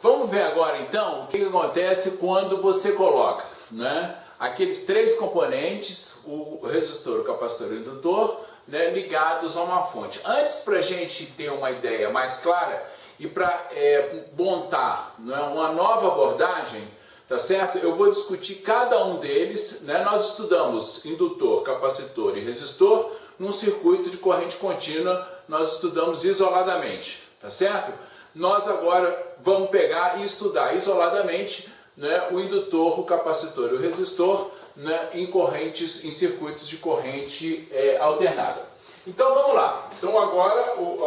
Vamos ver agora então o que acontece quando você coloca, né, aqueles três componentes, o resistor, o capacitor e o indutor, né, ligados a uma fonte. Antes, para a gente ter uma ideia mais clara e para montar, né, uma nova abordagem, tá certo? Eu vou discutir cada um deles, né? Nós estudamos indutor, capacitor e resistor num circuito de corrente contínua, nós estudamos isoladamente, tá certo? Nós agora vamos pegar e estudar isoladamente, né, o indutor, o capacitor e o resistor, né, em circuitos de corrente alternada. Então vamos lá. Então agora o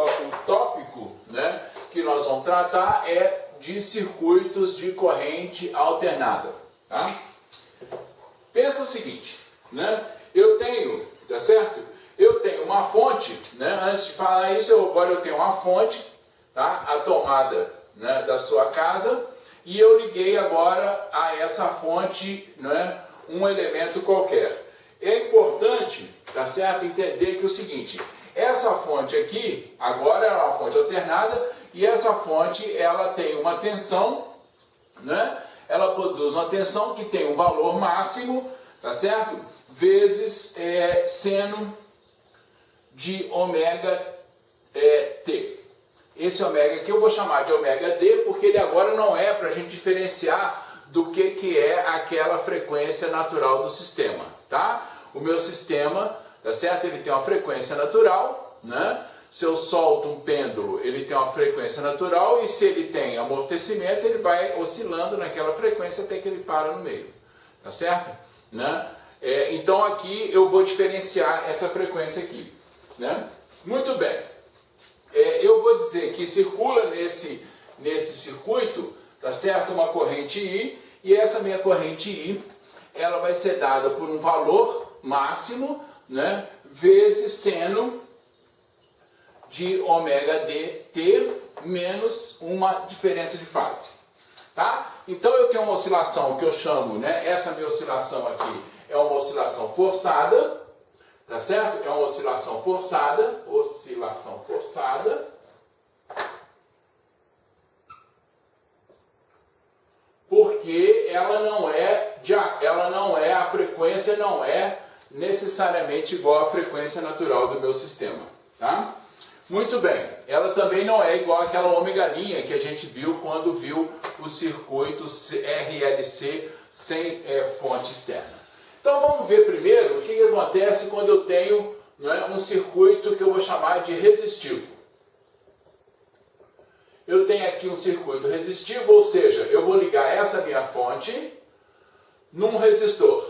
tópico, né, que nós vamos tratar é de circuitos de corrente alternada. Tá? Pensa o seguinte, né, eu tenho, tá certo? Eu tenho uma fonte, né, antes de falar isso, agora eu tenho uma fonte, tá, a tomada, né, da sua casa, e eu liguei agora a essa fonte, né, um elemento qualquer. É importante, tá certo, entender que é o seguinte, essa fonte aqui, agora é uma fonte alternada, e essa fonte, ela tem uma tensão, né, ela produz uma tensão que tem um valor máximo, tá certo, vezes seno de ômega T. Esse ômega aqui eu vou chamar de ômega D, porque ele agora não é para a gente diferenciar do que é aquela frequência natural do sistema, tá? O meu sistema, tá certo? Ele tem uma frequência natural, né? Se eu solto um pêndulo, ele tem uma frequência natural, e se ele tem amortecimento, ele vai oscilando naquela frequência até que ele para no meio, tá certo? Né? Então aqui eu vou diferenciar essa frequência aqui, né? Muito bem. Eu vou dizer que circula nesse circuito, tá certo, uma corrente I, e essa minha corrente I, ela vai ser dada por um valor máximo, né, vezes seno de ômega dt menos uma diferença de fase. Tá? Então eu tenho uma oscilação que eu chamo, né, essa minha oscilação aqui é uma oscilação forçada, tá certo? É uma oscilação forçada, porque a frequência não é necessariamente igual à frequência natural do meu sistema, tá? Muito bem, ela também não é igual àquela ômega' que a gente viu quando viu o circuito RLC sem fonte externa. Então vamos ver primeiro o que acontece quando eu tenho, né, um circuito que eu vou chamar de resistivo. Eu tenho aqui um circuito resistivo, ou seja, eu vou ligar essa minha fonte num resistor.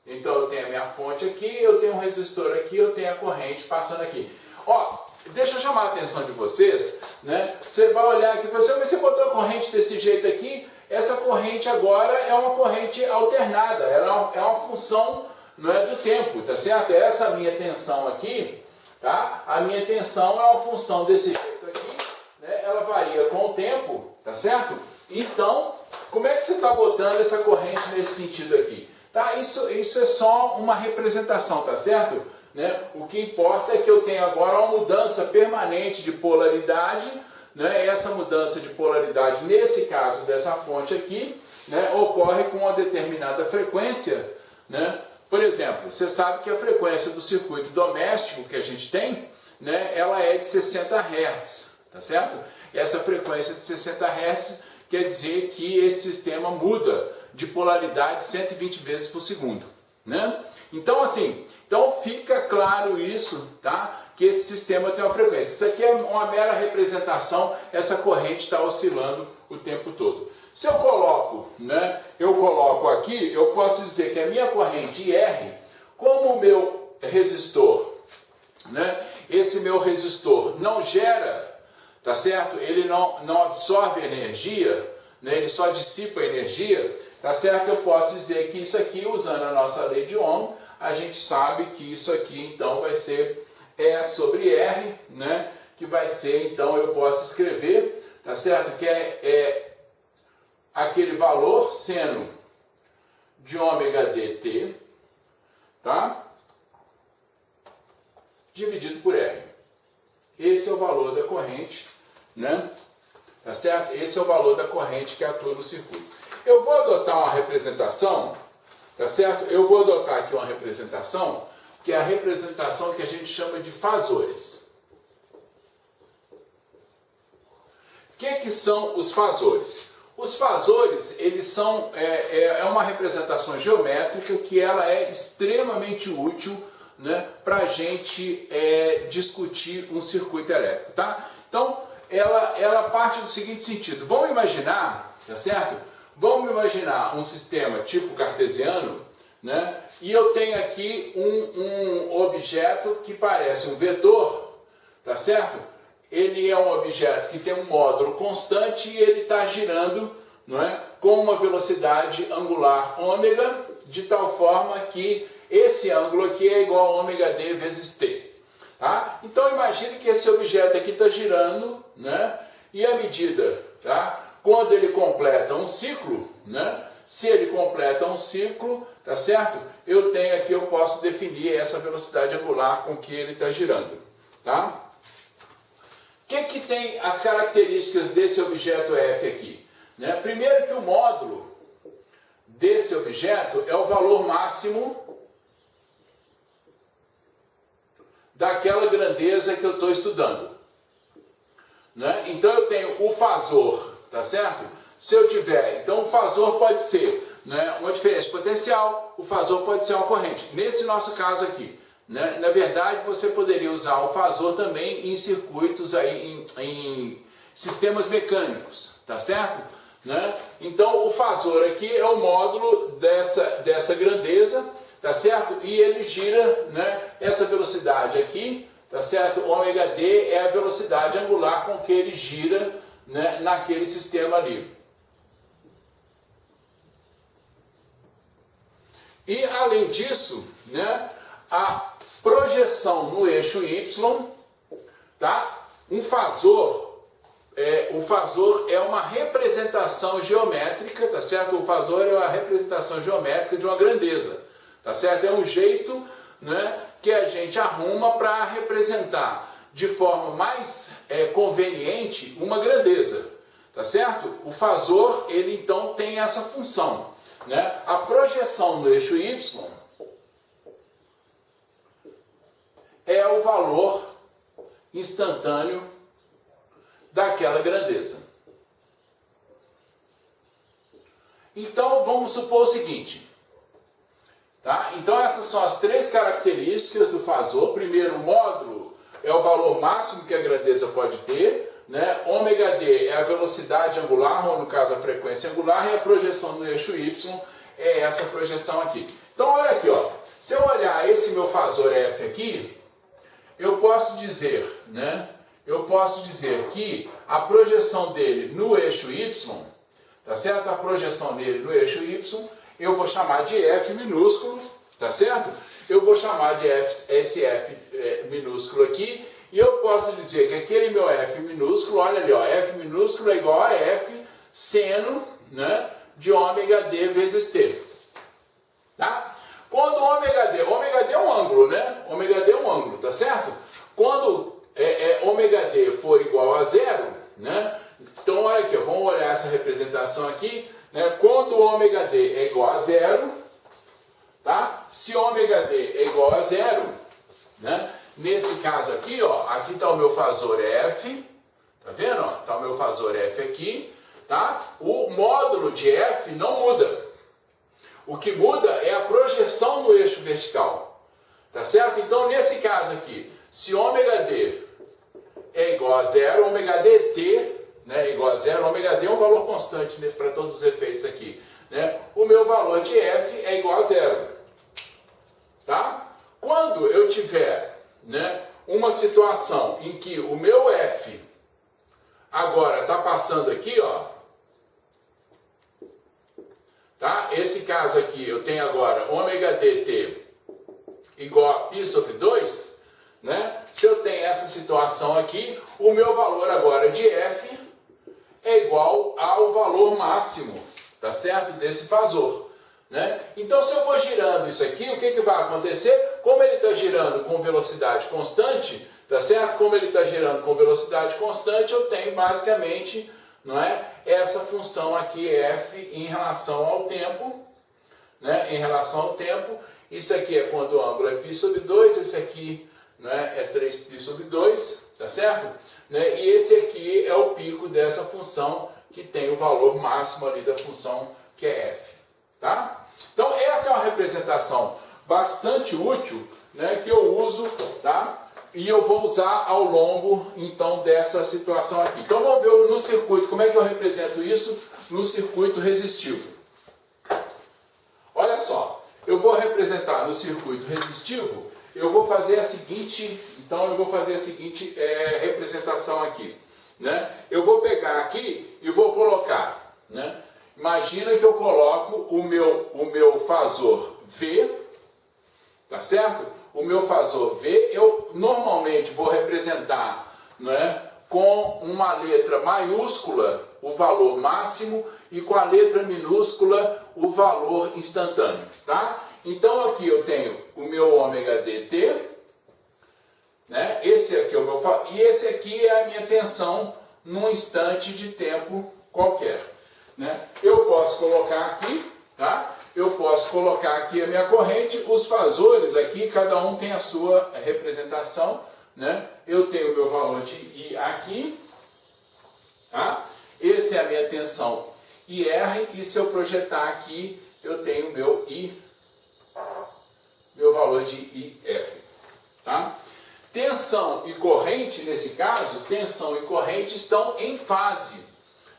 Então eu tenho a minha fonte aqui, eu tenho um resistor aqui, eu tenho a corrente passando aqui. Ó, deixa eu chamar a atenção de vocês, né? Você vai olhar aqui e falar assim, mas você botou a corrente desse jeito aqui, essa corrente agora é uma corrente alternada, ela é uma função, não é, do tempo, tá certo? Essa minha tensão aqui, tá? A minha tensão é uma função desse jeito aqui, né? Ela varia com o tempo, tá certo? Então, como é que você está botando essa corrente nesse sentido aqui? Tá? Isso é só uma representação, tá certo? Né? O que importa é que eu tenho agora uma mudança permanente de polaridade, né? Essa mudança de polaridade, nesse caso dessa fonte aqui, né, ocorre com uma determinada frequência, né? Por exemplo, você sabe que a frequência do circuito doméstico que a gente tem, né, ela é de 60 Hz, tá certo? Essa frequência de 60 Hz quer dizer que esse sistema muda de polaridade 120 vezes por segundo, né? Então assim, fica claro isso, tá? Que esse sistema tem uma frequência. Isso aqui é uma mera representação, essa corrente está oscilando o tempo todo. Se eu coloco, né, aqui, eu posso dizer que a minha corrente IR, como o meu resistor, né, esse meu resistor não gera, tá certo? Ele não absorve energia, né, ele só dissipa energia, tá certo? Eu posso dizer que isso aqui, usando a nossa lei de Ohm, a gente sabe que isso aqui então vai ser E sobre R, né? Que vai ser, então eu posso escrever, tá certo? Que é aquele valor seno de ômega dt, tá? Dividido por R. Esse é o valor da corrente, né? tá certo? Esse é o valor da corrente que atua no circuito. Eu vou adotar uma representação, tá certo? Eu vou adotar aqui uma representação, que é a representação que a gente chama de fasores. O que são os fasores? Os fasores, eles são uma representação geométrica que ela é extremamente útil, né, para a gente discutir um circuito elétrico, tá? Então, ela parte do seguinte sentido. Vamos imaginar, tá certo? Vamos imaginar um sistema tipo cartesiano, né? E eu tenho aqui um objeto que parece um vetor, tá certo? Ele é um objeto que tem um módulo constante e ele está girando, não é, com uma velocidade angular ômega, de tal forma que esse ângulo aqui é igual a ômega d vezes t. Tá? Então imagine que esse objeto aqui está girando, né, e à medida, tá, quando ele completa um ciclo, né, se ele completa um ciclo, tá certo? Eu posso definir essa velocidade angular com que ele está girando. Tá? O que tem as características desse objeto F aqui? Né? Primeiro que o módulo desse objeto é o valor máximo daquela grandeza que eu estou estudando. Né? Então eu tenho o fasor, tá certo? Se eu tiver, então o fasor pode ser, né, uma diferença potencial, o fasor pode ser uma corrente. Nesse nosso caso aqui, né, na verdade você poderia usar o fasor também em circuitos, aí, em sistemas mecânicos, tá certo? Né? Então o fasor aqui é o módulo dessa grandeza, tá certo? E ele gira, né, essa velocidade aqui, tá certo? Ômega d é a velocidade angular com que ele gira, né, naquele sistema ali. E além disso, né, a projeção no eixo y, tá? O fasor é uma representação geométrica, tá certo? O fasor é uma representação geométrica de uma grandeza, tá certo? É um jeito, né, que a gente arruma para representar de forma mais conveniente uma grandeza, tá certo? O fasor, ele então tem essa função, né? A projeção no eixo y é o valor instantâneo daquela grandeza. Então vamos supor o seguinte, tá? Então essas são as três características do fasor. Primeiro, o módulo é o valor máximo que a grandeza pode ter, né? Ômega d é a velocidade angular, ou no caso a frequência angular, e a projeção no eixo y é essa projeção aqui. Então olha aqui, ó. Se eu olhar esse meu fasor F aqui, eu posso dizer, né? Eu posso dizer que a projeção dele no eixo y, tá certo? A projeção dele no eixo y, eu vou chamar de F minúsculo, tá certo? Eu vou chamar de esse F minúsculo aqui, e eu posso dizer que aquele meu F minúsculo, olha ali, ó, F minúsculo é igual a F seno, né, de ômega d vezes t. Tá? Quando ômega d é um ângulo, né? Ômega d é um ângulo, tá certo? Quando ômega d for igual a zero, né? Então olha aqui, ó, vamos olhar essa representação aqui, né? Quando ômega d é igual a zero, tá? Se ômega d é igual a zero, né? Nesse caso aqui, ó, aqui está o meu fasor F, tá vendo? Ó, tá o meu fasor F aqui, tá? O módulo de F não muda. O que muda é a projeção no eixo vertical, tá certo? Então nesse caso aqui, se ômega d é igual a zero, ômega dt, né, igual a zero, ômega d é um valor constante para todos os efeitos aqui, né? O meu valor de F é igual a zero, tá? Quando eu tiver, né, uma situação em que o meu F agora está passando aqui, ó, tá? Esse caso aqui eu tenho agora ômega dt igual a π sobre 2, né? Se eu tenho essa situação aqui, o meu valor agora de F é igual ao valor máximo, tá certo? Desse fasor, né? Então se eu vou girando isso aqui, o que vai acontecer? Como ele está girando com velocidade constante, tá certo? Como ele está girando com velocidade constante, eu tenho basicamente, não é? Essa função aqui f em relação ao tempo, né? Em relação ao tempo, isso aqui é quando o ângulo é π sobre 2, esse aqui, né, é 3π sobre 2, tá certo? Né? E esse aqui é o pico dessa função que tem o valor máximo ali da função que é f, tá? Então essa é uma representação bastante útil, né, que eu uso, tá? E eu vou usar ao longo, então, dessa situação aqui. Então, vamos ver no circuito, como é que eu represento isso no circuito resistivo. Olha só, eu vou representar no circuito resistivo, eu vou fazer a seguinte, representação aqui, né? Eu vou pegar aqui e vou colocar, né? Imagina que eu coloco o meu fasor V, tá certo? O meu fasor V, eu normalmente vou representar, né, com uma letra maiúscula o valor máximo e com a letra minúscula o valor instantâneo, tá? Então aqui eu tenho o meu ômega dt, né? Esse aqui é o meu e esse aqui é a minha tensão num instante de tempo qualquer, né? Eu posso colocar aqui, tá? Eu posso colocar aqui a minha corrente, os fasores aqui, cada um tem a sua representação, né? Eu tenho o meu valor de I aqui, tá? Essa é a minha tensão IR, e se eu projetar aqui, eu tenho o meu I, meu valor de IR, tá? Tensão e corrente, nesse caso, tensão e corrente estão em fase,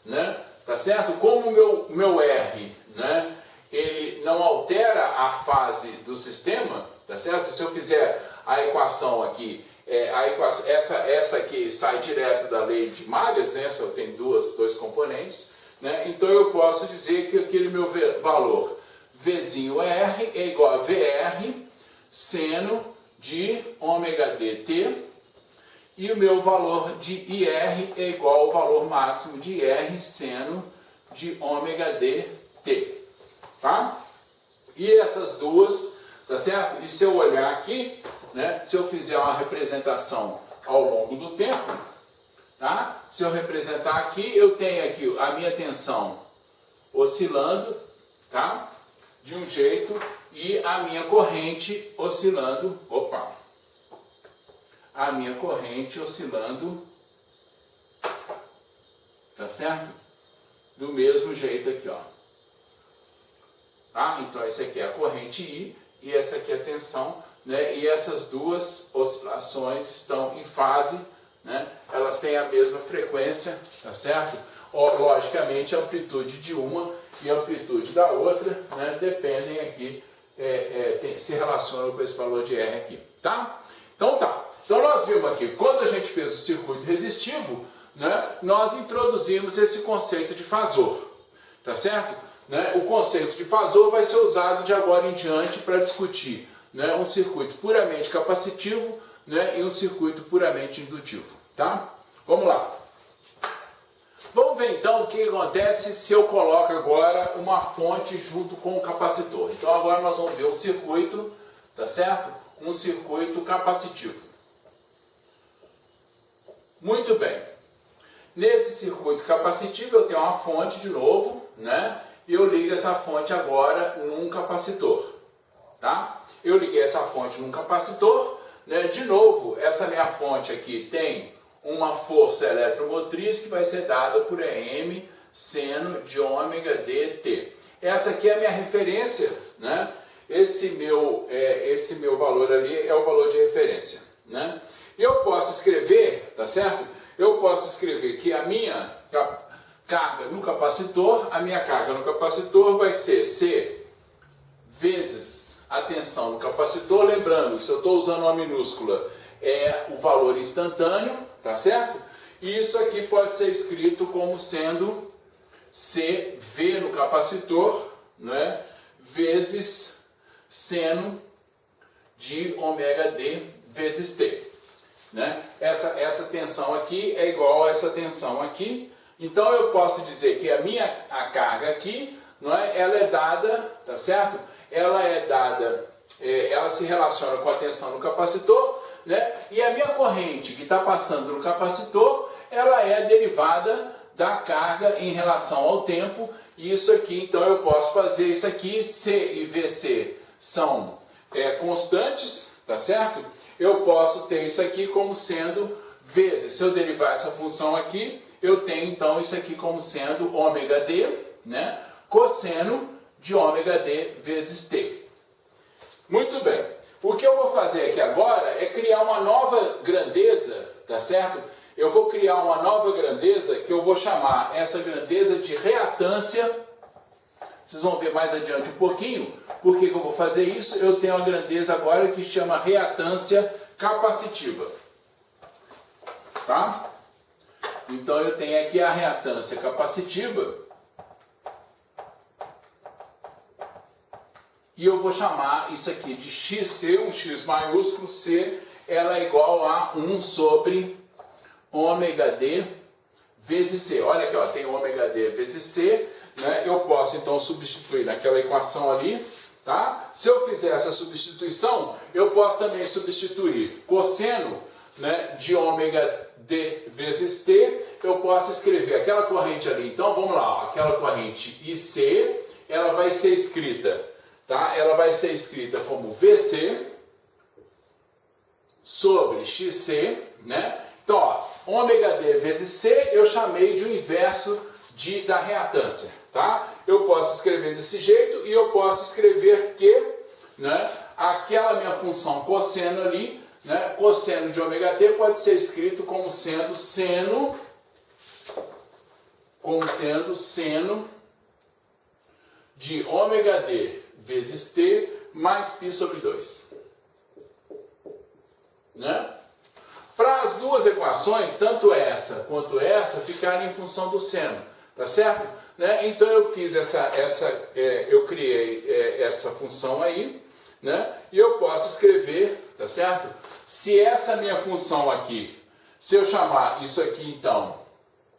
né? Tá certo? Como o meu R, né, ele não altera a fase do sistema, tá certo? Se eu fizer a equação aqui, essa aqui sai direto da lei de Malhas, né? Só tem dois componentes, né? Então eu posso dizer que aquele meu valor Vzinho R é igual a VR seno de ômega dt, e o meu valor de IR é igual ao valor máximo de IR seno de ômega dt, tá? E essas duas, tá certo? E se eu olhar aqui, né, se eu fizer uma representação ao longo do tempo, tá? Se eu representar aqui, eu tenho aqui a minha tensão oscilando, tá? De um jeito, e a minha corrente oscilando, a minha corrente oscilando, tá certo? Do mesmo jeito aqui, ó. Tá? Então, essa aqui é a corrente I e essa aqui é a tensão, né? E essas duas oscilações estão em fase, né? Elas têm a mesma frequência, tá certo? Logicamente, a amplitude de uma e a amplitude da outra, né, dependem aqui, se relacionam com esse valor de R aqui, tá? Então tá. Então nós vimos aqui, quando a gente fez o circuito resistivo, né, nós introduzimos esse conceito de fasor, tá certo? Né? O conceito de fasor vai ser usado de agora em diante para discutir, né, um circuito puramente capacitivo, né, e um circuito puramente indutivo, tá? Vamos lá. Vamos ver então o que acontece se eu coloco agora uma fonte junto com o capacitor. Então agora nós vamos ver um circuito, tá certo? Um circuito capacitivo. Muito bem. Nesse circuito capacitivo eu tenho uma fonte de novo, né? E eu ligo essa fonte agora num capacitor, tá? Eu liguei essa fonte num capacitor, né? De novo, essa minha fonte aqui tem uma força eletromotriz que vai ser dada por EM seno de ômega dt. Essa aqui é a minha referência, né? Esse meu valor ali é o valor de referência, né? E eu posso escrever, tá certo? Eu posso escrever que a minha carga no capacitor, vai ser C vezes a tensão no capacitor. Lembrando, se eu estou usando uma minúscula, é o valor instantâneo, tá certo? E isso aqui pode ser escrito como sendo CV no capacitor, né, vezes seno de ômega d vezes T. Né? Essa tensão aqui é igual a essa tensão aqui. Então eu posso dizer que a carga aqui, não é, ela é dada, tá certo? Ela se relaciona com a tensão no capacitor, né? E a minha corrente que está passando no capacitor, ela é derivada, da carga em relação ao tempo. E isso aqui, então, eu posso fazer isso aqui, C e VC são constantes, tá certo? Eu posso ter isso aqui como sendo vezes, se eu derivar essa função aqui, eu tenho então isso aqui como sendo ômega d, né? Cosseno de ômega d vezes t. Muito bem. O que eu vou fazer aqui agora é criar uma nova grandeza, tá certo? Eu vou criar uma nova grandeza que eu vou chamar essa grandeza de reatância. Vocês vão ver mais adiante um pouquinho. Por que eu vou fazer isso? Eu tenho uma grandeza agora que chama reatância capacitiva. Tá? Então eu tenho aqui a reatância capacitiva. E eu vou chamar isso aqui de XC, um X maiúsculo, C, ela é igual a 1 sobre ômega D vezes C. Olha aqui, ó, tem ômega D vezes C, né? Eu posso então substituir naquela equação ali, tá? Se eu fizer essa substituição, eu posso também substituir cosseno, né, de ômega D vezes T, eu posso escrever aquela corrente ali. Então vamos lá, ó, aquela corrente IC, ela vai ser escrita, tá? Ela vai ser escrita como VC sobre XC, né? Então, ó, ômega D vezes C eu chamei de o inverso da reatância, tá? Eu posso escrever desse jeito e eu posso escrever que, né, aquela minha função cosseno ali, né, cosseno de ômega t pode ser escrito como sendo seno de ômega d vezes t mais π sobre 2. Né? Para as duas equações, tanto essa quanto essa, ficarem em função do seno, tá certo? Né? Então eu fiz eu criei essa função aí, né? E eu posso escrever, tá certo? Se essa minha função aqui, se eu chamar isso aqui então,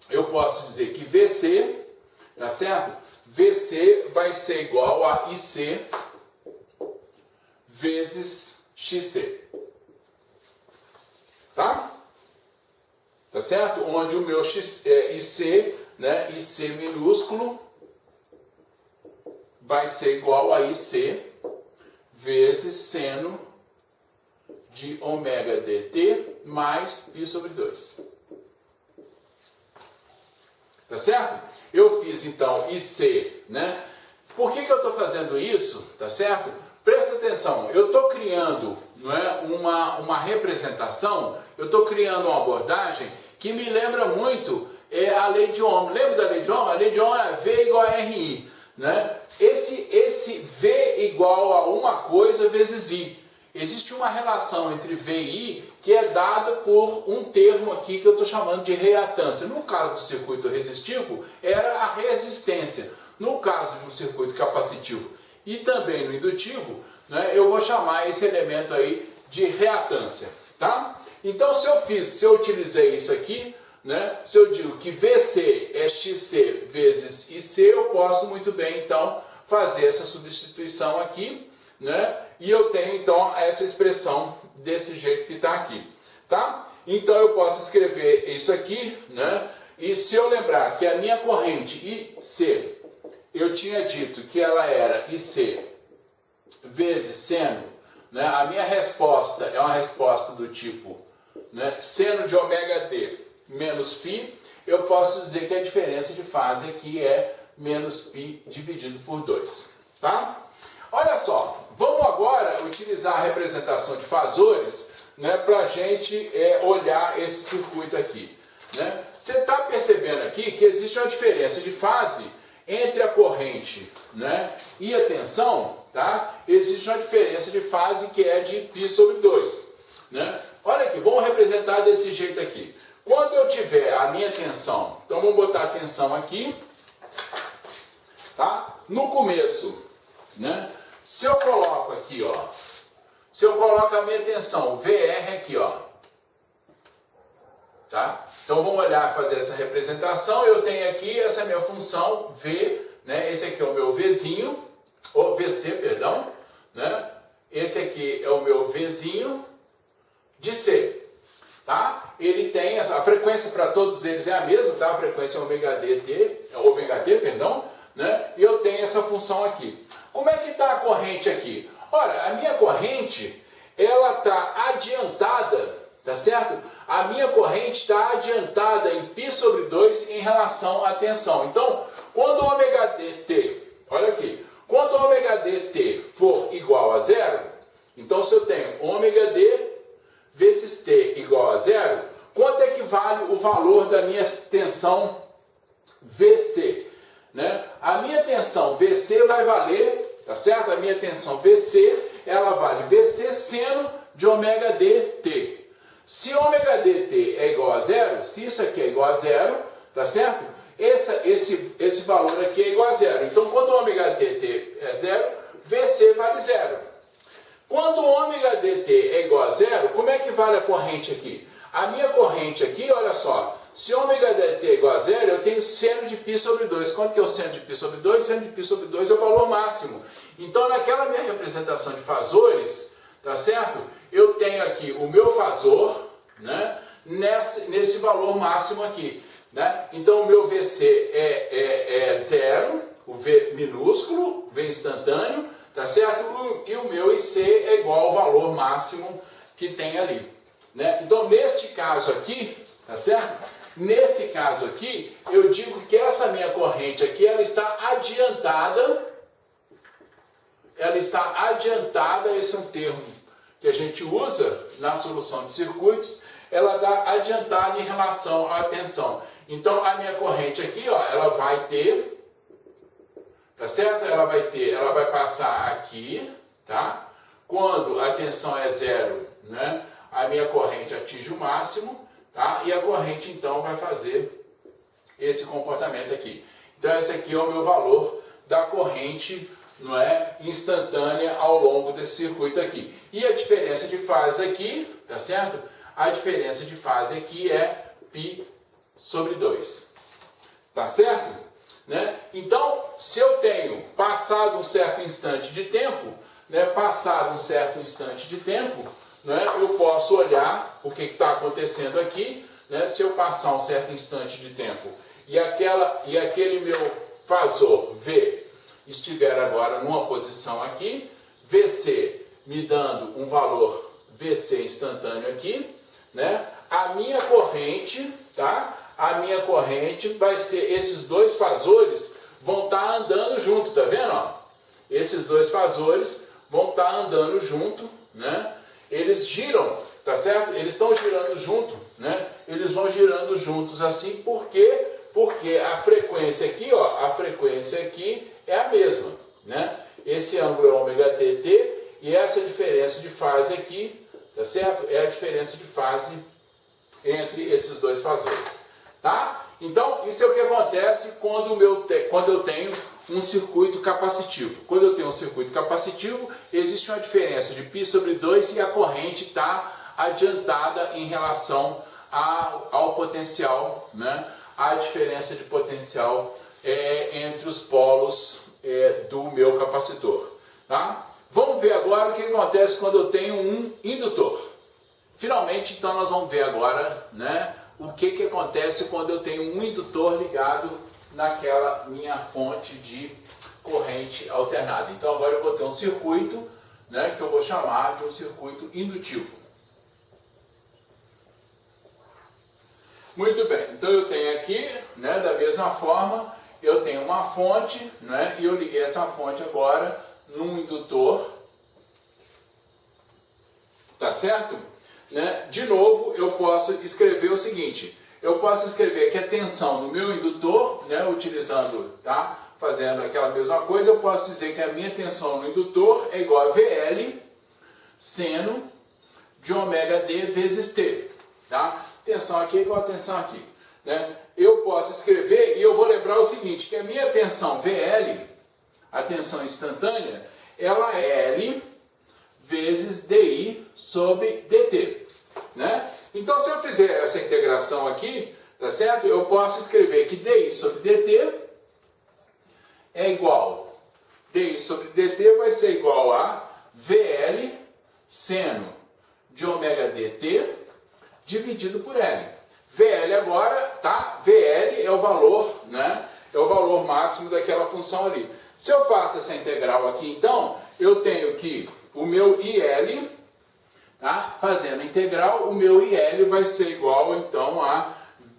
eu posso dizer que VC, tá certo? VC vai ser igual a IC vezes XC. Tá? Tá certo? Onde o meu IC, né, IC minúsculo, vai ser igual a IC vezes seno de ômega dt mais π sobre 2. Tá certo? Eu fiz então IC, né? Por que eu estou fazendo isso? Tá certo? Presta atenção, eu estou criando, não é, uma representação, eu estou criando uma abordagem que me lembra muito a lei de Ohm. Lembra da lei de Ohm? A lei de Ohm é V igual a RI. Né? Esse V igual a uma coisa vezes I. Existe uma relação entre V e I que é dada por um termo aqui que eu estou chamando de reatância. No caso do circuito resistivo, era a resistência. No caso de um circuito capacitivo e também no indutivo, né, eu vou chamar esse elemento aí de reatância. Tá? Então, se eu utilizei isso aqui, né, se eu digo que VC é XC vezes IC, eu posso muito bem, então, fazer essa substituição aqui, né, e eu tenho, então, essa expressão desse jeito que está aqui. Tá? Então, eu posso escrever isso aqui, né, e se eu lembrar que a minha corrente IC, eu tinha dito que ela era IC vezes seno, né, a minha resposta é uma resposta do tipo, né, seno de ômega d menos π, eu posso dizer que a diferença de fase aqui é menos π dividido por 2. Tá? Olha só, vamos agora utilizar a representação de fasores, né, para a gente olhar esse circuito aqui. Né? Você está percebendo aqui que existe uma diferença de fase entre a corrente, né, e a tensão, tá? Existe uma diferença de fase que é de π sobre 2. Né? Olha aqui, vamos representar desse jeito aqui. Quando eu tiver a minha tensão, então vamos botar a tensão aqui, tá? No começo, né? Se eu coloco aqui, ó, se eu coloco a minha tensão VR aqui, ó, tá? Então vamos olhar, fazer essa representação. Eu tenho aqui essa minha função V, né? Esse aqui é o meu Vzinho, ou VC, perdão, né? Esse aqui é o meu Vzinho de C. Tá? Ele tem a frequência frequência para todos eles é a mesma, tá? A frequência é ômega t, perdão, né? E eu tenho essa função aqui. Como é que está a corrente aqui? Ora, a minha corrente, ela está adiantada, tá certo? A minha corrente está adiantada em π sobre 2 em relação à tensão. Então, quando o ômega dt, olha aqui, quando o ômega dt for igual a zero, então se eu tenho ômega d vezes t igual a zero, quanto é que vale o valor da minha tensão VC? Né? A minha tensão VC vai valer, tá certo? A minha tensão VC, ela vale VC seno de ômega dt. Se ômega dt é igual a zero, se isso aqui é igual a zero, tá certo? Esse valor aqui é igual a zero. Então, quando o ômega dt é zero, VC vale zero. Quando o ômega dt é igual a zero, como é que vale a corrente aqui? A minha corrente aqui, olha só, se ômega dt é igual a zero, eu tenho seno de π sobre 2. Quanto que é o seno de π sobre 2? Seno de π sobre 2 é o valor máximo. Então, naquela minha representação de fasores, tá certo? Eu tenho aqui o meu fasor, né, nesse valor máximo aqui. Né? Então, o meu VC é zero, o V minúsculo, V instantâneo, tá certo? E o meu IC é igual ao valor máximo que tem ali. Né? Então, neste caso aqui, tá certo? Nesse caso aqui, eu digo que essa minha corrente aqui, ela está adiantada. Ela está adiantada, esse é um termo que a gente usa na solução de circuitos, ela está adiantada em relação à tensão. Então, a minha corrente aqui, ó, ela vai ter, tá certo? Ela vai passar aqui, tá? Quando a tensão é zero, né? A minha corrente atinge o máximo, tá? E a corrente, então, vai fazer esse comportamento aqui. Então, esse aqui é o meu valor da corrente, não é, instantânea ao longo desse circuito aqui. E a diferença de fase aqui, tá certo? A diferença de fase aqui é π sobre 2. Tá certo? Né? Então, se eu tenho passado um certo instante de tempo, né, né, eu posso olhar o que está acontecendo aqui, né, se eu passar um certo instante de tempo e aquele meu fasor V estiver agora numa posição aqui, VC me dando um valor VC instantâneo aqui, né? A minha corrente, tá? A minha corrente vai ser, esses dois fasores vão estar andando junto, tá vendo? Ó? Esses dois fasores vão estar andando junto, né? Eles giram, tá certo? Eles estão girando junto, né? Eles vão girando juntos assim, por quê? Porque a frequência aqui, ó, a frequência aqui é a mesma, né? Esse ângulo é ômega tt e essa diferença de fase aqui, tá certo? É a diferença de fase entre esses dois fasores, tá? Então, isso é o que acontece quando eu tenho um circuito capacitivo. Quando eu tenho um circuito capacitivo, existe uma diferença de π sobre 2 e a corrente está adiantada em relação ao potencial, né? A diferença de potencial entre os polos do meu capacitor. Tá? Vamos ver agora o que acontece quando eu tenho um indutor. Finalmente, então, nós vamos ver agora, né, o que acontece quando eu tenho um indutor ligado naquela minha fonte de corrente alternada. Então, agora eu vou ter um circuito, né, que eu vou chamar de um circuito indutivo. Muito bem, então eu tenho aqui, né, da mesma forma, eu tenho uma fonte, né, e eu liguei essa fonte agora num indutor, tá certo? Né? De novo, eu posso escrever o seguinte, eu posso escrever que a tensão no meu indutor, né, utilizando, tá, fazendo aquela mesma coisa, eu posso dizer que a minha tensão no indutor é igual a VL seno de ômega d vezes T, tá? Tensão aqui é igual a tensão aqui, né? Eu posso escrever e eu vou lembrar o seguinte, que a minha tensão VL, a tensão instantânea, ela é L vezes DI sobre DT, né? Então, se eu fizer essa integração aqui, tá certo? Eu posso escrever que DI sobre DT é igual, DI sobre DT vai ser igual a VL seno de ômega dt dividido por L. VL agora, tá? VL é o valor, né? É o valor máximo daquela função ali. Se eu faço essa integral aqui, então, eu tenho que o meu IL, tá? Fazendo a integral, o meu IL vai ser igual, então, a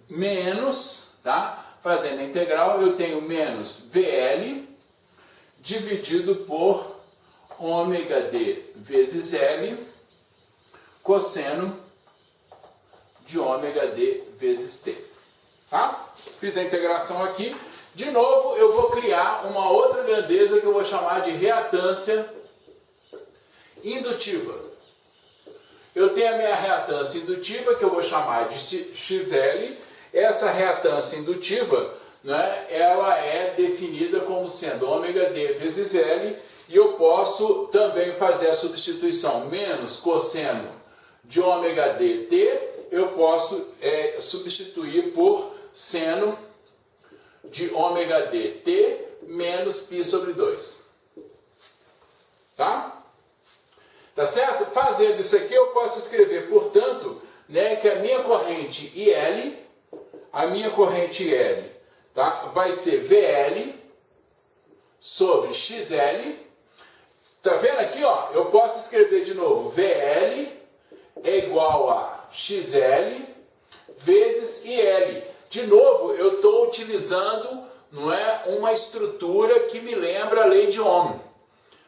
menos, tá? Fazendo a integral, eu tenho menos VL dividido por ômega d vezes L cosseno de ômega d vezes t. Tá? Fiz a integração aqui. De novo, eu vou criar uma outra grandeza que eu vou chamar de reatância indutiva. Eu tenho a minha reatância indutiva, que eu vou chamar de XL. Essa reatância indutiva, né, ela é definida como sendo ômega d vezes L, e eu posso também fazer a substituição menos cosseno de ômega dt, eu posso substituir por seno de ômega dt menos π sobre 2. Tá? Tá certo? Fazendo isso aqui, eu posso escrever, portanto, né, que a minha corrente IL, tá, vai ser VL sobre XL. Tá vendo aqui, ó? Eu posso escrever de novo, VL é igual a XL vezes IL. De novo, eu estou utilizando, não é, uma estrutura que me lembra a lei de Ohm.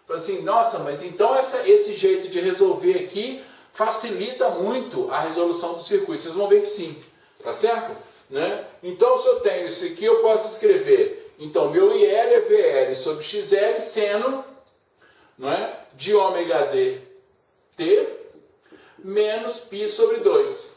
Assim, nossa, mas então esse jeito de resolver aqui facilita muito a resolução do circuito. Vocês vão ver que sim, tá certo? Né? Então, se eu tenho isso aqui, eu posso escrever, então, meu IL é VL sobre XL seno, não é, de ômega dt menos π sobre 2.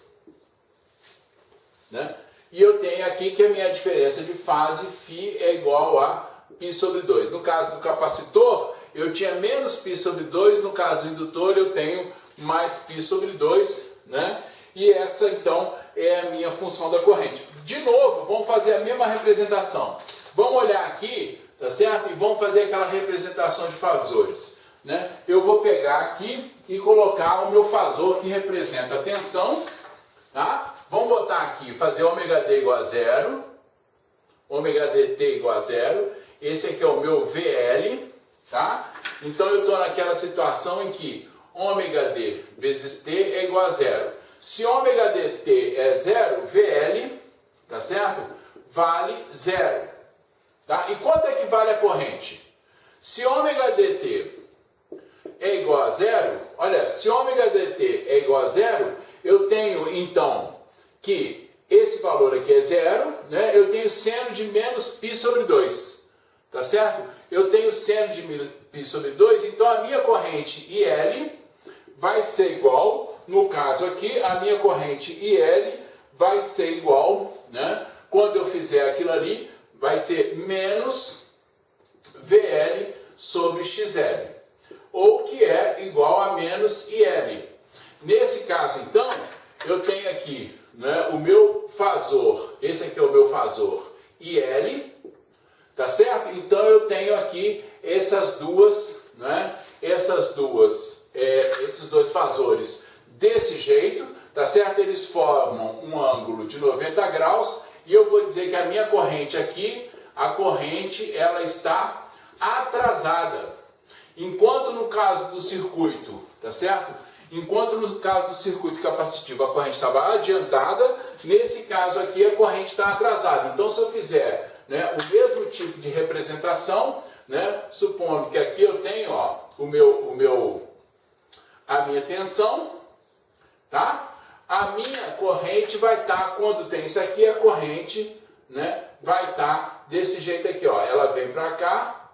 Né? E eu tenho aqui que a minha diferença de fase φ é igual a π sobre 2. No caso do capacitor, eu tinha menos π sobre 2, no caso do indutor eu tenho mais π sobre 2, né? E essa então é a minha função da corrente. De novo, vamos fazer a mesma representação. Vamos olhar aqui, tá certo? E vamos fazer aquela representação de fasores, né? Eu vou pegar aqui e colocar o meu fasor que representa a tensão, tá? Vamos botar aqui, fazer ômega d igual a 0, ômega dt igual a 0. Esse aqui é o meu VL, tá? Então eu estou naquela situação em que ômega d vezes t é igual a 0. Se ômega dt é 0, VL, tá certo? Vale 0. Tá? E quanto é que vale a corrente? Se ômega dt é igual a 0, olha, se ômega dt é igual a 0, eu tenho então que esse valor aqui é 0, né? Eu tenho seno de menos π sobre 2, tá certo? Eu tenho seno de π sobre 2, então a minha corrente IL vai ser igual, no caso aqui, a minha corrente IL vai ser igual, né? Quando eu fizer aquilo ali, vai ser menos VL sobre XL, ou que é igual a menos IL. Nesse caso, então, eu tenho aqui, né, o meu fasor, esse aqui é o meu fasor IL, tá certo? Então eu tenho aqui essas duas, né, esses dois fasores desse jeito, tá certo? Eles formam um ângulo de 90 graus e eu vou dizer que a minha corrente aqui, a corrente, ela está atrasada. Enquanto no caso do circuito, tá certo? Enquanto no caso do circuito capacitivo a corrente estava adiantada, nesse caso aqui a corrente está atrasada. Então se eu fizer, né, o mesmo tipo de representação, né, supondo que aqui eu tenho, ó, a minha tensão, tá? A minha corrente vai estar, quando tem isso aqui, a corrente, né, vai estar desse jeito aqui, ó. Ela vem para cá,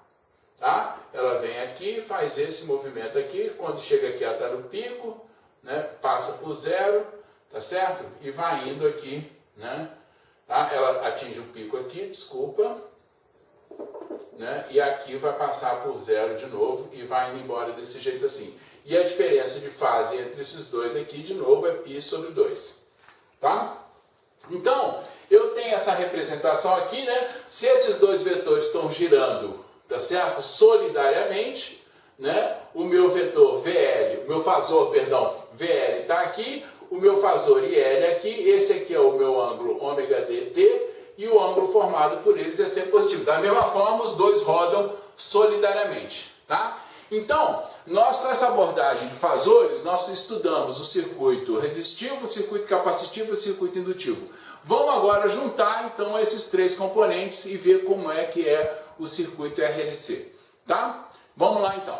tá? Ela vem aqui, faz esse movimento aqui, quando chega aqui ela está no pico, né, passa por 0, tá certo? E vai indo aqui, né? Tá? Ela atinge o pico aqui, desculpa, né? E aqui vai passar por 0 de novo e vai indo embora desse jeito assim. E a diferença de fase entre esses dois aqui, de novo, é π sobre 2, tá? Então, eu tenho essa representação aqui, né? Se esses dois vetores estão girando, tá certo? Solidariamente, né? O meu vetor VL, o meu fasor, perdão, VL está aqui, o meu fasor IL aqui, esse aqui é o meu ângulo ômega dt, e o ângulo formado por eles é sempre positivo. Da mesma forma, os dois rodam solidariamente, tá? Então, nós com essa abordagem de fasores, nós estudamos o circuito resistivo, o circuito capacitivo e o circuito indutivo. Vamos agora juntar, então, esses três componentes e ver como é que é o circuito RLC, tá? Vamos lá, então.